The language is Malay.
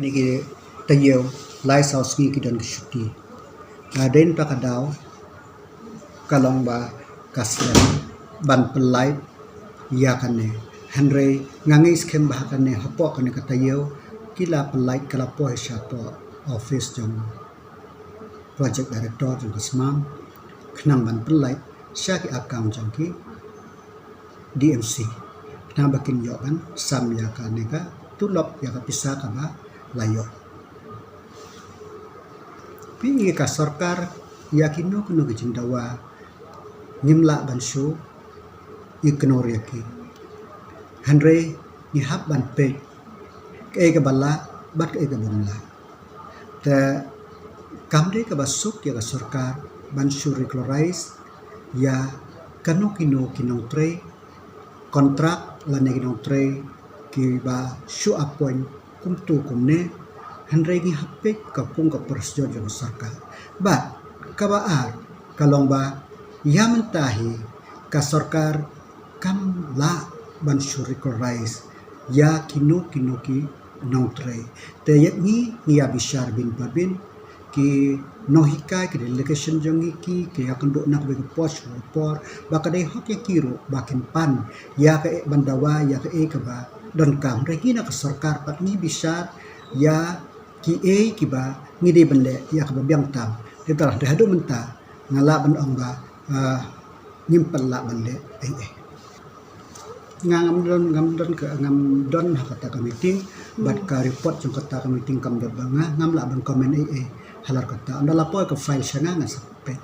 ni ki tayo lai saus ngi ki don shuti den pakadaw kalong ba kaslan ban pelai ya kane Henry ngangi skem bah kane hapo kane katayo kila pelai kala po siapo office jong project director jong kasmam khnam ban pelai syaki account jong ki DMC na bakin yo kan sam ya kane ka tulop ya ka pisa ka ba layo pi ka sarkar yakino kuno gijindawa nimla banshu ignore yaki Henry ni hab ban pe ke ka bala bat ke ka bunla te kamde ka basuk ya ka sarkar banshu regularize ya kano kino kinong tre kontrak la ne kinong tre ki ba shu appoint kumtu kumne Henry ni hapik ka pung ka persjo ya sarkar ba kabaar kalong ba yaman tahi ka sarkar kam la ban regularize ya kino ki nongtre te yet ni ya bishar bin babin ki nohika ki delegation jongi ki akan do nak be post por bakadai hok ya kiro bakin pan ya ka bandawa ya ka ba don kam regina ka sarkar pat ni bishar ya ki ki ba ngide benle ya ka biang tam detal de hadu menta ngala ban ong ba nyimpan la bende ngam don ke ngam don kata ka meeting bat ka report jong kata ka meeting kam dot banga ngam la ban komen halar kata anda lapo ke file syanga ngasapet